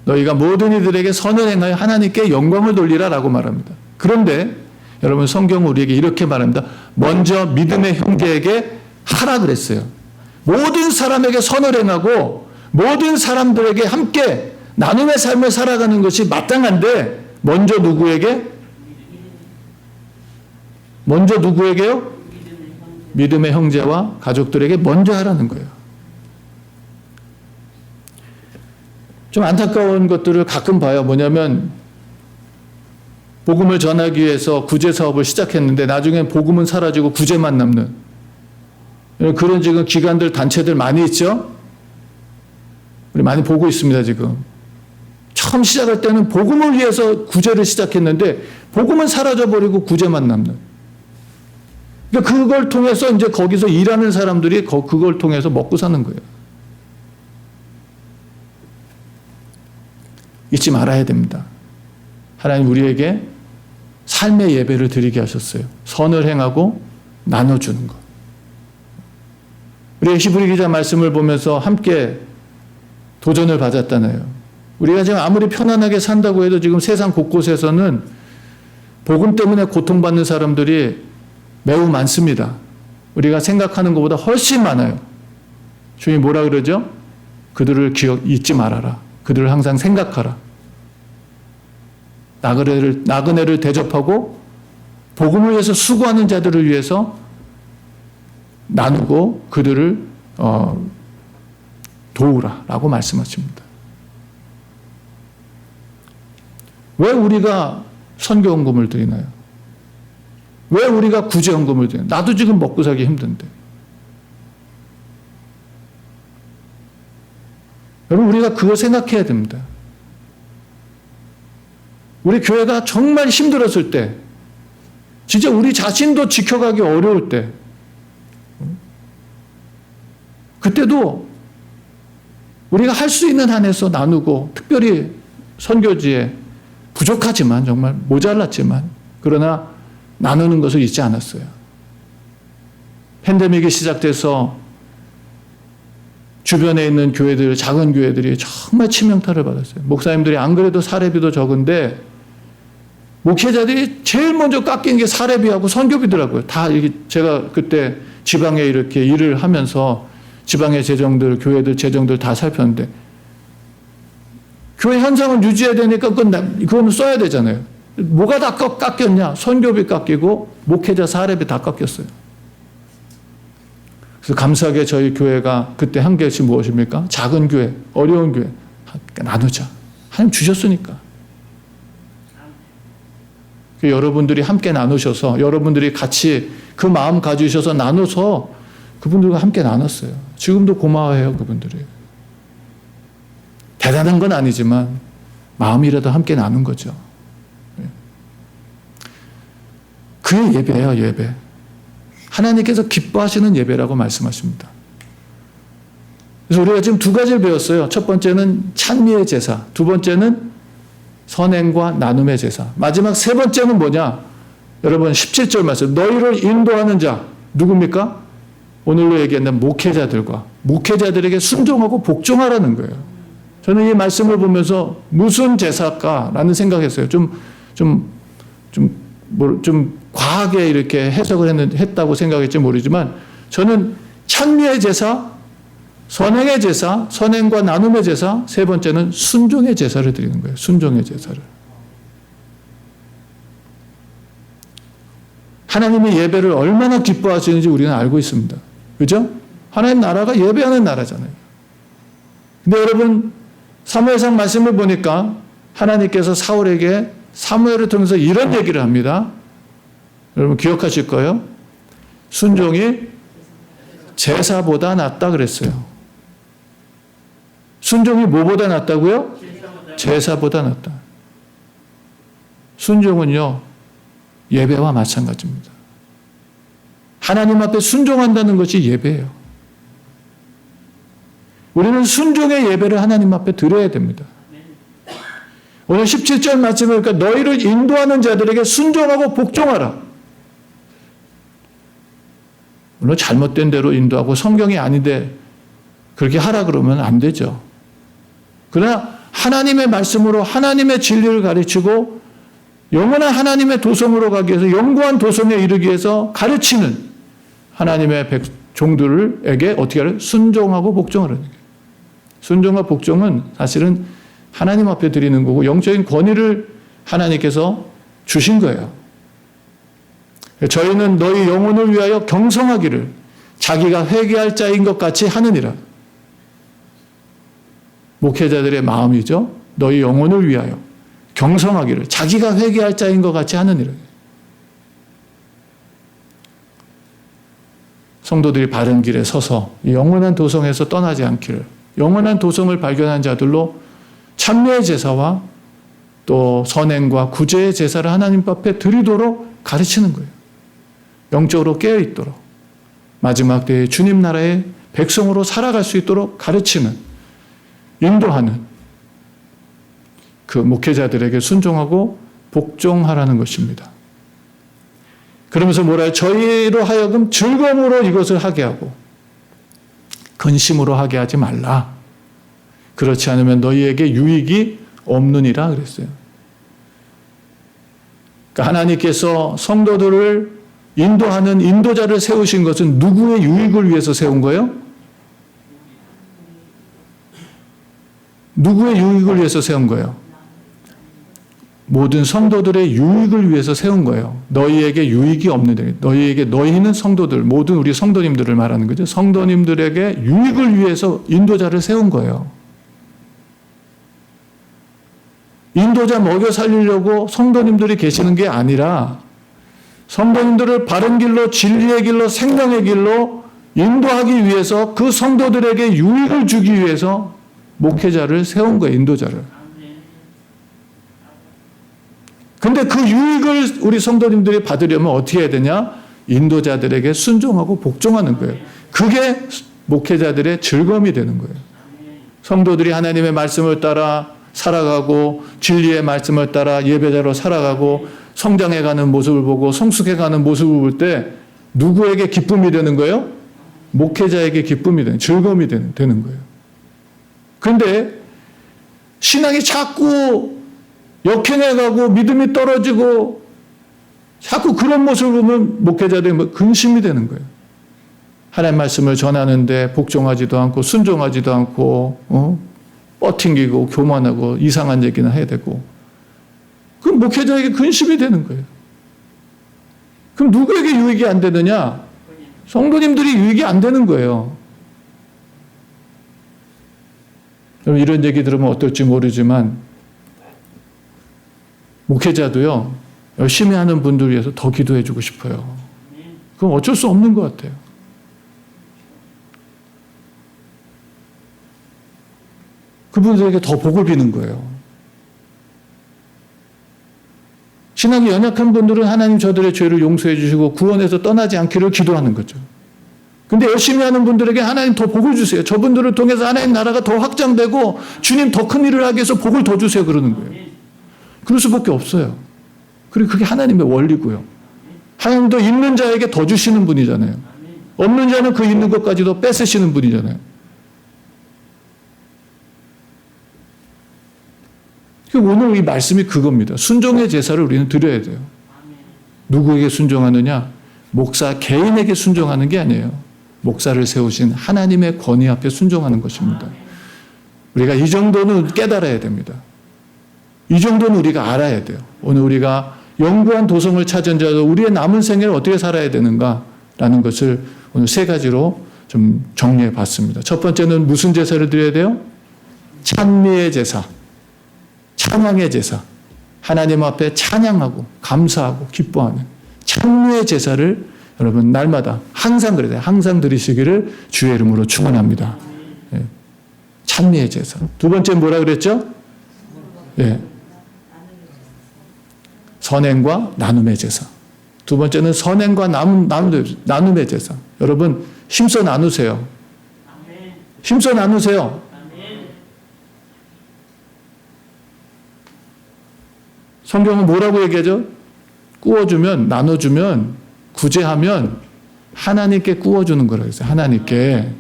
너희가 모든 이들에게 선을 행하여 하나님께 영광을 돌리라 라고 말합니다. 그런데 여러분 성경은 우리에게 이렇게 말합니다. 먼저 믿음의 형제에게 하라 그랬어요. 모든 사람에게 선을 행하고 모든 사람들에게 함께 나눔의 삶을 살아가는 것이 마땅한데 먼저 누구에게? 먼저 누구에게요? 믿음의 형제와 가족들에게 먼저 하라는 거예요. 좀 안타까운 것들을 가끔 봐요. 뭐냐면 복음을 전하기 위해서 구제 사업을 시작했는데 나중에 복음은 사라지고 구제만 남는 그런 지금 기관들, 단체들 많이 있죠? 우리 많이 보고 있습니다, 지금. 처음 시작할 때는 복음을 위해서 구제를 시작했는데 복음은 사라져버리고 구제만 남는. 그러니까 그걸 통해서 이제 거기서 일하는 사람들이 그걸 통해서 먹고 사는 거예요. 잊지 말아야 됩니다. 하나님 우리에게 삶의 예배를 드리게 하셨어요. 선을 행하고 나눠주는 것. 우리 히브리 기자 말씀을 보면서 함께 도전을 받았잖아요. 우리가 지금 아무리 편안하게 산다고 해도 지금 세상 곳곳에서는 복음 때문에 고통받는 사람들이 매우 많습니다. 우리가 생각하는 것보다 훨씬 많아요. 주님이 뭐라 그러죠? 그들을 잊지 말아라. 그들을 항상 생각하라. 나그네를 대접하고 복음을 위해서 수고하는 자들을 위해서 나누고 그들을 도우라라고 말씀하십니다. 왜 우리가 선교헌금을 드리나요? 왜 우리가 구제헌금을 드리나요? 나도 지금 먹고 살기 힘든데. 여러분 우리가 그걸 생각해야 됩니다. 우리 교회가 정말 힘들었을 때, 진짜 우리 자신도 지켜가기 어려울 때, 그때도 우리가 할 수 있는 한에서 나누고, 특별히 선교지에 부족하지만, 정말 모자랐지만, 그러나 나누는 것을 잊지 않았어요. 팬데믹이 시작돼서 주변에 있는 교회들, 작은 교회들이 정말 치명타를 받았어요. 목사님들이 안 그래도 사례비도 적은데 목회자들이 제일 먼저 깎인 게 사례비하고 선교비더라고요. 다 제가 그때 지방에 이렇게 일을 하면서 지방의 재정들, 교회들 재정들 다 살폈는데 교회 현상을 유지해야 되니까 그건 써야 되잖아요. 뭐가 다 깎였냐? 선교비 깎이고 목회자 사례비 다 깎였어요. 그래서 감사하게 저희 교회가 그때 한 것이 무엇입니까? 작은 교회, 어려운 교회 나누자. 하나님 주셨으니까. 여러분들이 함께 나누셔서 여러분들이 같이 그 마음 가지셔서 나눠서 그분들과 함께 나눴어요. 지금도 고마워해요, 그분들이. 대단한 건 아니지만 마음이라도 함께 나눈 거죠. 그게 예배예요, 예배. 하나님께서 기뻐하시는 예배라고 말씀하십니다. 그래서 우리가 지금 두 가지를 배웠어요. 첫 번째는 찬미의 제사, 두 번째는 선행과 나눔의 제사. 마지막 세 번째는 뭐냐? 여러분 17절 말씀. 너희를 인도하는 자 누굽니까? 오늘로 얘기하는 목회자들에게 순종하고 복종하라는 거예요. 저는 이 말씀을 보면서 무슨 제사일까라는 생각했어요. 좀 과하게 이렇게 해석을 했다고 생각했지 모르지만 저는 찬미의 제사, 선행의 제사, 선행과 나눔의 제사, 세 번째는 순종의 제사를 드리는 거예요. 순종의 제사를. 하나님의 예배를 얼마나 기뻐하시는지 우리는 알고 있습니다. 그죠? 하나님 나라가 예배하는 나라잖아요. 근데 여러분, 사무엘상 말씀을 보니까 하나님께서 사울에게 사무엘을 통해서 이런 얘기를 합니다. 여러분 기억하실 거예요. 순종이 제사보다 낫다 그랬어요. 순종이 뭐보다 낫다고요? 제사보다 낫다. 순종은요, 예배와 마찬가지입니다. 하나님 앞에 순종한다는 것이 예배예요. 우리는 순종의 예배를 하나님 앞에 드려야 됩니다. 오늘 17절 말씀을 보니까 너희를 인도하는 자들에게 순종하고 복종하라. 물론 잘못된 대로 인도하고 성경이 아닌데 그렇게 하라 그러면 안 되죠. 그러나 하나님의 말씀으로 하나님의 진리를 가르치고 영원한 하나님의 도성으로 가기 위해서 영구한 도성에 이르기 위해서 가르치는 하나님의 종들에게 어떻게 하라? 순종하고 복종하라는 거예요. 순종과 복종은 사실은 하나님 앞에 드리는 거고 영적인 권위를 하나님께서 주신 거예요. 저희는 너희 영혼을 위하여 경성하기를 자기가 회개할 자인 것 같이 하느니라. 목회자들의 마음이죠. 너희 영혼을 위하여 경성하기를 자기가 회개할 자인 것 같이 하느니라. 성도들이 바른 길에 서서 영원한 도성에서 떠나지 않기를, 영원한 도성을 발견한 자들로 참여의 제사와 또 선행과 구제의 제사를 하나님 앞에 드리도록 가르치는 거예요. 영적으로 깨어있도록 마지막 때에 주님 나라의 백성으로 살아갈 수 있도록 가르치는, 인도하는 그 목회자들에게 순종하고 복종하라는 것입니다. 그러면서 뭐라 해요? 저희로 하여금 즐거움으로 이것을 하게 하고 근심으로 하게 하지 말라. 그렇지 않으면 너희에게 유익이 없느니라 그랬어요. 그러니까 하나님께서 성도들을 인도하는 인도자를 세우신 것은 누구의 유익을 위해서 세운 거예요? 누구의 유익을 위해서 세운 거예요? 모든 성도들의 유익을 위해서 세운 거예요. 너희에게 유익이 없는데, 너희는 성도들, 모든 우리 성도님들을 말하는 거죠. 성도님들에게 유익을 위해서 인도자를 세운 거예요. 인도자 먹여 살리려고 성도님들이 계시는 게 아니라 성도님들을 바른 길로, 진리의 길로, 생명의 길로 인도하기 위해서 그 성도들에게 유익을 주기 위해서 목회자를 세운 거예요. 인도자를. 근데 그 유익을 우리 성도님들이 받으려면 어떻게 해야 되냐? 인도자들에게 순종하고 복종하는 거예요. 그게 목회자들의 즐거움이 되는 거예요. 성도들이 하나님의 말씀을 따라 살아가고 진리의 말씀을 따라 예배자로 살아가고 성장해가는 모습을 보고 성숙해가는 모습을 볼 때 누구에게 기쁨이 되는 거예요? 목회자에게 기쁨이 되는, 즐거움이 되는 거예요. 그런데 신앙이 자꾸 역행해가고 믿음이 떨어지고 자꾸 그런 모습을 보면 목회자들이 근심이 되는 거예요. 하나님 말씀을 전하는데 복종하지도 않고 순종하지도 않고 뻗팅기고 교만하고 이상한 얘기나 해야 되고, 그럼 목회자에게 근심이 되는 거예요. 그럼 누구에게 유익이 안 되느냐? 성도님들이 유익이 안 되는 거예요. 여러분 이런 얘기 들으면 어떨지 모르지만 목회자도요, 열심히 하는 분들 위해서 더 기도해 주고 싶어요. 그럼 어쩔 수 없는 것 같아요. 그분들에게 더 복을 비는 거예요. 신앙이 연약한 분들은 하나님 저들의 죄를 용서해 주시고 구원해서 떠나지 않기를 기도하는 거죠. 근데 열심히 하는 분들에게 하나님 더 복을 주세요. 저분들을 통해서 하나님 나라가 더 확장되고 주님 더 큰 일을 하기 위해서 복을 더 주세요. 그러는 거예요. 그럴 수밖에 없어요. 그리고 그게 하나님의 원리고요. 하나님도 있는 자에게 더 주시는 분이잖아요. 없는 자는 그 있는 것까지도 뺏으시는 분이잖아요. 오늘 이 말씀이 그겁니다. 순종의 제사를 우리는 드려야 돼요. 누구에게 순종하느냐? 목사 개인에게 순종하는 게 아니에요. 목사를 세우신 하나님의 권위 앞에 순종하는 것입니다. 우리가 이 정도는 깨달아야 됩니다. 이 정도는 우리가 알아야 돼요. 오늘 우리가 영구한 도성을 찾은 자도 우리의 남은 생애를 어떻게 살아야 되는가라는 것을 오늘 세 가지로 좀 정리해 봤습니다. 첫 번째는 무슨 제사를 드려야 돼요? 찬미의 제사, 찬양의 제사. 하나님 앞에 찬양하고 감사하고 기뻐하는 찬미의 제사를 여러분 날마다 항상 그래야 돼요. 항상 드리시기를 주의 이름으로 축원합니다. 예. 찬미의 제사. 두 번째 뭐라 그랬죠? 예. 선행과 나눔의 제사. 두 번째는 선행과 나눔의 제사. 여러분 힘써 나누세요. 힘써 나누세요. 성경은 뭐라고 얘기하죠? 꾸어주면, 나눠주면, 구제하면 하나님께 꾸어주는 거라고 했어요. 하나님께.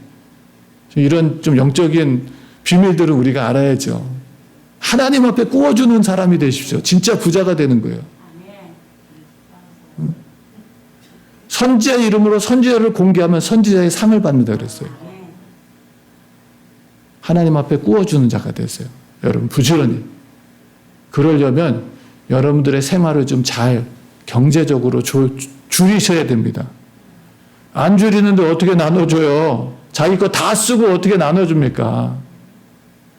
이런 좀 영적인 비밀들을 우리가 알아야죠. 하나님 앞에 꾸어주는 사람이 되십시오. 진짜 부자가 되는 거예요. 선지자 이름으로 선지자를 공개하면 선지자의 상을 받는다 그랬어요. 하나님 앞에 꾸어주는 자가 되세요. 여러분 부지런히. 그러려면 여러분들의 생활을 좀 잘 경제적으로 줄이셔야 됩니다. 안 줄이는데 어떻게 나눠줘요? 자기 거 다 쓰고 어떻게 나눠줍니까?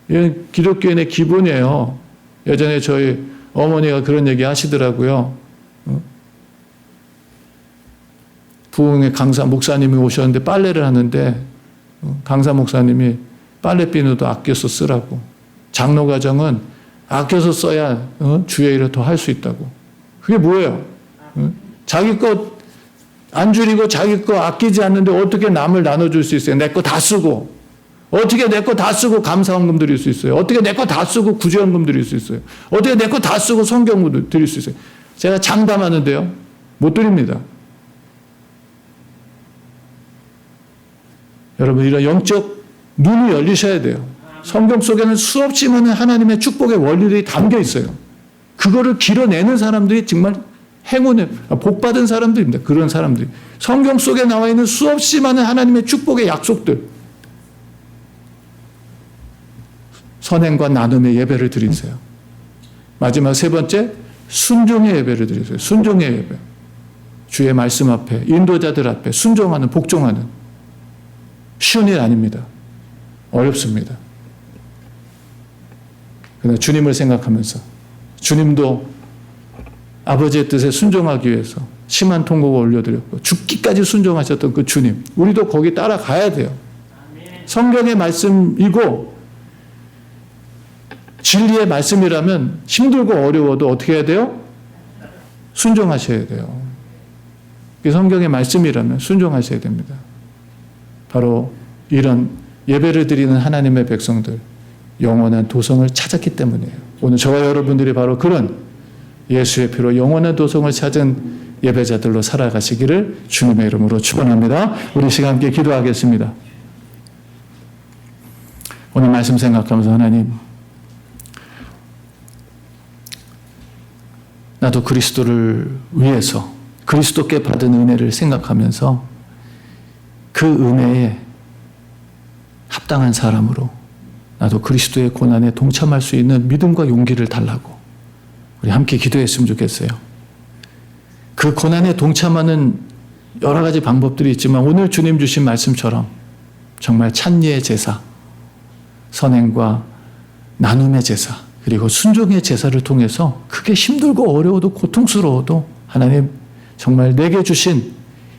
이건 기독교인의 기본이에요. 예전에 저희 어머니가 그런 얘기 하시더라고요. 부흥의 강사 목사님이 오셨는데 빨래를 하는데 강사 목사님이 빨래 비누도 아껴서 쓰라고. 장로 가정은 아껴서 써야 주의 일을 더 할 수 있다고. 그게 뭐예요? 자기 거 안 줄이고 자기 거 아끼지 않는데 어떻게 남을 나눠줄 수 있어요? 내 거 다 쓰고. 어떻게 내 거 다 쓰고 감사헌금 드릴 수 있어요? 어떻게 내 거 다 쓰고 구제헌금 드릴 수 있어요? 어떻게 내 거 다 쓰고 성경도 드릴 수 있어요? 제가 장담하는데요. 못 드립니다. 여러분 이런 영적 눈이 열리셔야 돼요. 성경 속에는 수없이 많은 하나님의 축복의 원리들이 담겨 있어요. 그거를 길어내는 사람들이 정말 행운의 복받은 사람들입니다. 그런 사람들이. 성경 속에 나와 있는 수없이 많은 하나님의 축복의 약속들. 선행과 나눔의 예배를 드리세요. 마지막 세 번째, 순종의 예배를 드리세요. 순종의 예배. 주의 말씀 앞에, 인도자들 앞에 순종하는, 복종하는. 쉬운 일 아닙니다. 어렵습니다. 그러나 주님을 생각하면서 주님도 아버지의 뜻에 순종하기 위해서 심한 통곡을 올려드렸고 죽기까지 순종하셨던 그 주님, 우리도 거기 따라가야 돼요. 성경의 말씀이고 진리의 말씀이라면 힘들고 어려워도 어떻게 해야 돼요? 순종하셔야 돼요. 성경의 말씀이라면 순종하셔야 됩니다. 바로 이런 예배를 드리는 하나님의 백성들, 영원한 도성을 찾았기 때문이에요. 오늘 저와 여러분들이 바로 그런 예수의 피로 영원한 도성을 찾은 예배자들로 살아가시기를 주님의 이름으로 축원합니다. 우리 시간 함께 기도하겠습니다. 오늘 말씀 생각하면서 하나님, 나도 그리스도를 위해서 그리스도께 받은 은혜를 생각하면서 그 은혜에 합당한 사람으로 나도 그리스도의 고난에 동참할 수 있는 믿음과 용기를 달라고 우리 함께 기도했으면 좋겠어요. 그 고난에 동참하는 여러 가지 방법들이 있지만 오늘 주님 주신 말씀처럼 정말 찬미의 제사, 선행과 나눔의 제사, 그리고 순종의 제사를 통해서 크게 힘들고 어려워도 고통스러워도 하나님 정말 내게 주신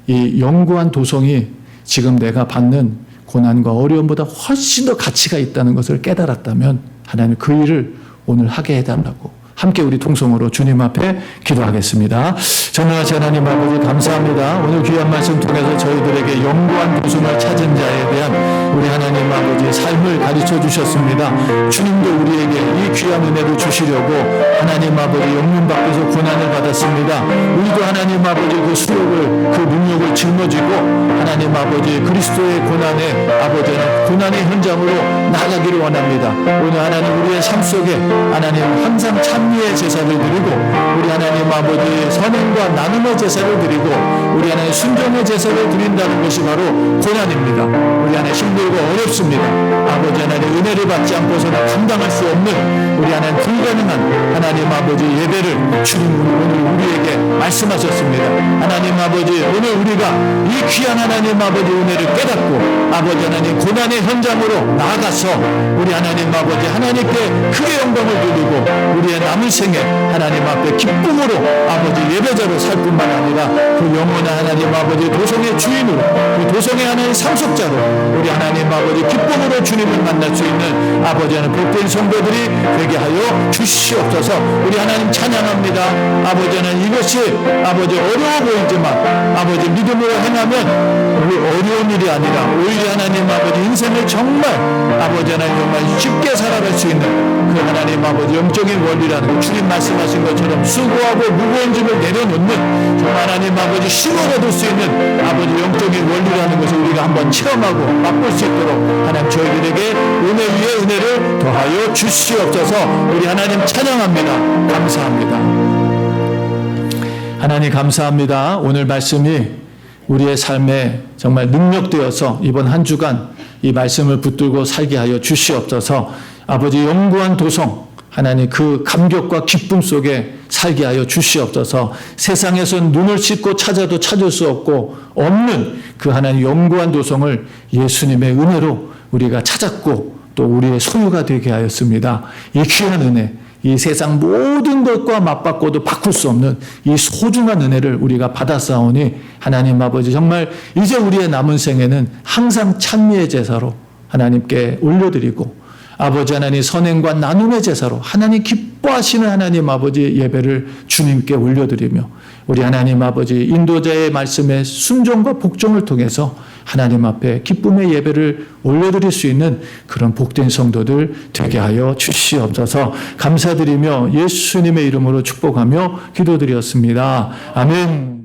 이 영구한 도성이 지금 내가 받는 고난과 어려움보다 훨씬 더 가치가 있다는 것을 깨달았다면 하나님 그 일을 오늘 하게 해달라고 함께 우리 통성으로 주님 앞에 기도하겠습니다. 전능하신 하나님 아버지 감사합니다. 오늘 귀한 말씀 통해서 저희들에게 영구한 도성을 찾은 자에 대한 우리 하나님 아버지의 삶을 가르쳐 주셨습니다. 주님도 우리에게 이 귀한 은혜를 주시려고 하나님 아버지 영문 밖에서 고난을 받았습니다. 우리도 하나님 아버지 그 수욕을 그 능력을 짊어지고 하나님 아버지 그리스도의 고난에 아버지는 고난의 현장으로 나가기를 원합니다. 오늘 하나님 우리의 삶 속에 하나님 항상 찬미의 제사를 드리고 우리 하나님 아버지의 선행과 나눔의 제사를 드리고 우리 하나님 순종의 제사를 드린다는 것이 바로 고난입니다. 우리 하나님 힘들고 어렵습니다. 아버지 하나님 은혜를 받지 않고서는 감당할 수 없는 우리 하나님 불가능한 하나님 아버지 예배를 주님 오늘 우리에게 말씀하셨습니다. 하나님 아버지 오늘 우리가 이 귀한 하나님 아버지 은혜를 깨닫고 아버지 하나님 고난의 현장으로 나아가서 우리 하나님 아버지 하나님께 크게 영광을 돌리고 우리의 남은 생에 하나님 앞에 기쁨으로 아버지 예배자로 살 뿐만 아니라 그 영원한 하나님 아버지 도성의 주인으로 그 도성의 하나님 상속자로 우리 하나님 아버지 기쁨으로 주님을 만날 수 있는 아버지 하나님 복된 성도들이 되게 하여 주시옵소서. 우리 하나님 찬양합니다. 아버지 하나님 이것이 아버지 어려워 보이지만 아버지 믿음으로 행하면 어려운 일이 아니라 오히려 하나님 아버지 인생을 정말 아버지 하나님 정말 쉽게 살아갈 수 있는 그 하나님 아버지 영적인 원리라는 거 주님 말씀하신 것처럼 수고하고 무거운 짐을 내려놓는 정말 하나님 아버지 힘을 얻을 수 있는 아버지 영적인 원리라는 것을 우리가 한번 체험하고 맛볼 수 있도록 하나님 저희들에게 은혜 위에 은혜를 더하여 주시옵소서. 우리 하나님 찬양합니다. 감사합니다. 하나님 감사합니다. 오늘 말씀이 우리의 삶에 정말 능력되어서 이번 한 주간 이 말씀을 붙들고 살게 하여 주시옵소서. 아버지 영구한 도성 하나님 그 감격과 기쁨 속에 살게 하여 주시옵소서. 세상에서 눈을 씻고 찾아도 찾을 수 없는 그 하나님 영구한 도성을 예수님의 은혜로 우리가 찾았고 또 우리의 소유가 되게 하였습니다. 이 귀한 은혜, 이 세상 모든 것과 맞바꿔도 바꿀 수 없는 이 소중한 은혜를 우리가 받았사오니 하나님 아버지 정말 이제 우리의 남은 생에는 항상 찬미의 제사로 하나님께 올려드리고 아버지 하나님 선행과 나눔의 제사로 하나님 기뻐하시는 하나님 아버지 예배를 주님께 올려드리며 우리 하나님 아버지 인도자의 말씀에 순종과 복종을 통해서 하나님 앞에 기쁨의 예배를 올려드릴 수 있는 그런 복된 성도들 되게 하여 주시옵소서. 감사드리며 예수님의 이름으로 축복하며 기도드렸습니다. 아멘.